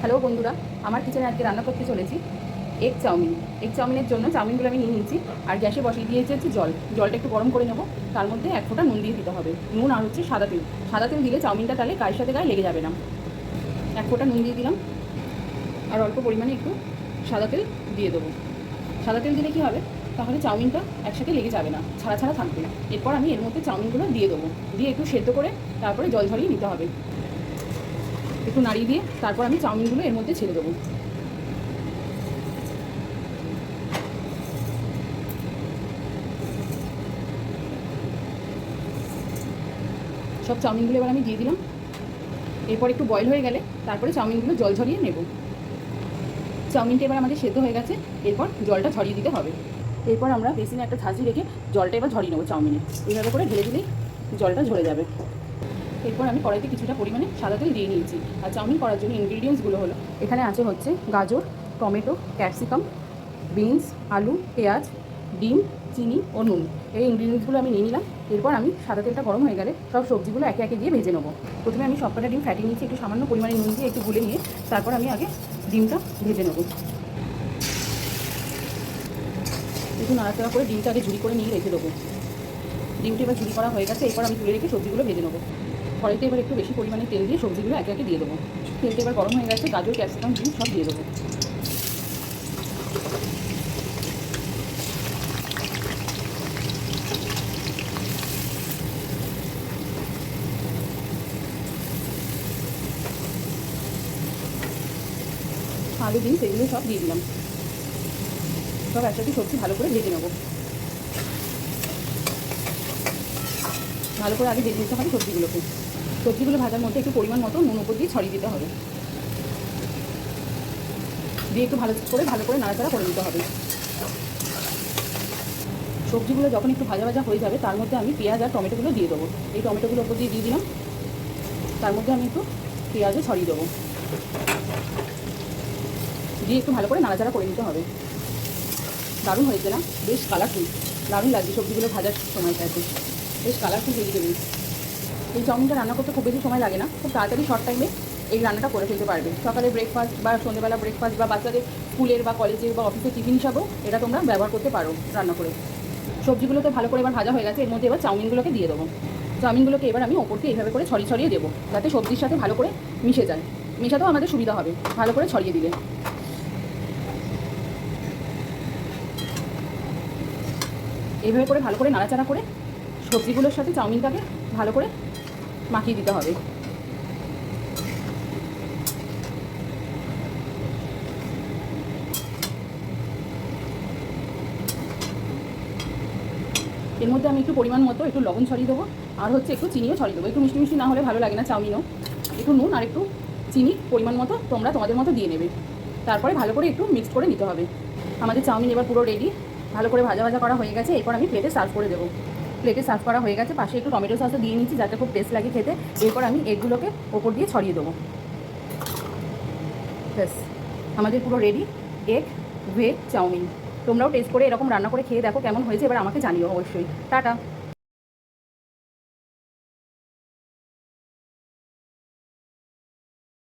Hello বন্ধুরা, আমার কিচেনে আজকে রান্না করতে চলেছি এগ চাউমিন। এগ চাউমিনের জন্য চাউমিনগুলো আমি নিয়ে নিয়েছি আর গ্যাসে বসিয়ে দিয়েছি হচ্ছে জলটা একটু গরম করে নেব। তার মধ্যে 1 ফোঁটা নুন দিয়ে দিতে হবে। নুন আর হচ্ছে সাদা তেল দিলে চাউমিনটা তাহলে গায়ের সাথে গায়ে লেগে যাবে না। 1 ফোঁটা নুন দিয়ে দিলাম আর অল্প পরিমাণে একটু সাদা তেল দিয়ে দেবো। সাদা তেল দিলে কী হবে, তাহলে চাউমিনটা একসাথে লেগে যাবে না, ছাড়া ছাড়া থাকবে। এরপর আমি এর মধ্যে চাউমিনগুলো দিয়ে দেবো, দিয়ে একটু সেদ্ধ করে তারপরে জল ঝরিয়ে নিতে হবে। একটু নাড়িয়ে দিয়ে তারপর আমি চাউমিনগুলো এর মধ্যে ছেড়ে দেবো। সব চাউমিনগুলো এবার আমি দিয়ে দিলাম। এরপর একটু বয়েল হয়ে গেলে তারপরে চাউমিনগুলো জল ঝরিয়ে নেব। চাউমিনটা এবার আমাদের সেদ্ধ হয়ে গেছে, এরপর জলটা ঝরিয়ে দিতে হবে। এরপর আমরা বেসিনে একটা ঝাঁঝরি রেখে জলটা এবার ঝরিয়ে নেবো চাউমিনে। এইভাবে করে ঢেলে দিলেই জলটা ঝরে যাবে। এরপর আমি কড়াইতে কিছুটা পরিমাণে সাদা তেল দিয়ে নিয়েছি। আর চাউমিন করার জন্য ইনগ্রিডিয়েন্টসগুলো হলো, এখানে আছে হচ্ছে গাজর, টমেটো, ক্যাপসিকাম, বিনস, আলু, পেঁয়াজ, ডিম, চিনি ও নুন। এই ইনগ্রিডিয়েন্টসগুলো আমি নিয়ে নিলাম। এরপর আমি সাদা তেলটা গরম হয়ে গেলে সব সবজিগুলো একে একে দিয়ে ভেজে নেবো। প্রথমে আমি সবকটা ডিম ফ্যাটিয়ে নিয়েছি, একটু সামান্য পরিমাণে নুন দিয়ে একটু গুলে নিয়ে তারপর আমি আগে ডিমটা ভেজে নেবো। একটু নাড়াচাড়া করে ডিমটা আগে ঝুড়ি করে নিয়ে রেখে দেবো। ডিমটা এবার ঝুড়ি করা হয়ে গেছে, এরপর আমি তুলে রেখে সবজিগুলো ভেজে নেবো। কড়াইতে এবার একটু বেশি পরিমাণে তেল দিয়ে সবজিগুলো একে একে দিয়ে দেবো। তেলটা এবার গরম হয়ে গেছে, গাজর, ক্যাপসিকাম, ডিম সব দিয়ে দেবো। আলু, ডিম সেগুলো সব দিয়ে দিলাম। সব একসাথে সবজি ভালো করে ভেজে নেবো। ভালো করে আগে ভেজে নিতে হবে সবজিগুলো ভাজার মধ্যে একটু পরিমাণ মতো নুন উপর দিয়ে ছড়িয়ে দিতে হবে, দিয়ে একটু ভালো করে নাড়াচাড়া করে দিতে হবে। সবজিগুলো যখন একটু ভাজা ভাজা হয়ে যাবে তার মধ্যে আমি পেঁয়াজ আর টমেটোগুলো দিয়ে দেবো। এই টমেটোগুলো উপর দিয়ে দিলাম, তার মধ্যে আমি একটু পেঁয়াজও ছড়িয়ে দেবো, দিয়ে একটু ভালো করে নাড়াচাড়া করে নিতে হবে। দারুণ হয়েছে না? বেশ কালারফুল, দারুণ লাগছে সবজিগুলো ভাজার সময়টাতে, বেশ কালারফুল ভেজিটেবল। এই চাউমিনটা রান্না করতে খুব বেশি সময় লাগে না, খুব তাড়াতাড়ি শর্ট টাইমে এই রান্নাটা করে ফেলতে পারবে। সকালে ব্রেকফাস্ট বা সন্ধ্যেবেলা ব্রেকফাস্ট বা বাচ্চাদের স্কুলের বা কলেজের বা অফিসের টিফিন হিসাবেও এটা তোমরা ব্যবহার করতে পারো রান্না করে। সবজিগুলো তো ভালো করে এবার ভাজা হয়ে গেছে, এর মধ্যে এবার চাউমিনগুলোকে দিয়ে দেবো। চাউমিনগুলোকে এবার আমি ওপর দিয়ে এইভাবে করে ছড়িয়ে দেবো, যাতে সবজির সাথে ভালো করে মিশে যায়। মেশাতেও আমাদের সুবিধা হবে ভালো করে ছড়িয়ে দিলে। এইভাবে করে ভালো করে নাড়াচাড়া করে সবজিগুলোর সাথে চাউমিনটাকে ভালো করে মাখিয়ে দিতে হবে। এর মধ্যে আমি একটু পরিমাণ মতো একটু লবণ ছড়িয়ে দেবো, আর হচ্ছে একটু চিনিও ছড়িয়ে দেবো। একটু মিষ্টি মিষ্টি না হলে ভালো লাগে না চাউমিনও। একটু নুন আর একটু চিনি পরিমাণ মতো তোমরা তোমাদের মতো দিয়ে নেবে। তারপরে ভালো করে একটু মিক্সড করে নিতে হবে। আমাদের চাউমিন এবার পুরো রেডি, ভালো করে ভাজা ভাজা করা হয়ে গেছে। এরপর আমি প্লেটে সার্ভ করে দেবো। প্লেটে সার্ভ করা হয়ে গেছে, পাশে একটু টমেটো সসও দিয়ে নিচ্ছি যাতে খুব টেস্ট লাগে খেতে। এরপর আমি এগুলোকে ওপর দিয়ে ছড়িয়ে দেবো। ব্যাস, আমাদের পুরো রেডি এগ ভেজ চাউমিন। তোমরাও টেস্ট করে এরকম রান্না করে খেয়ে দেখো কেমন হয়েছে, এবার আমাকে জানিও অবশ্যই। টাটা।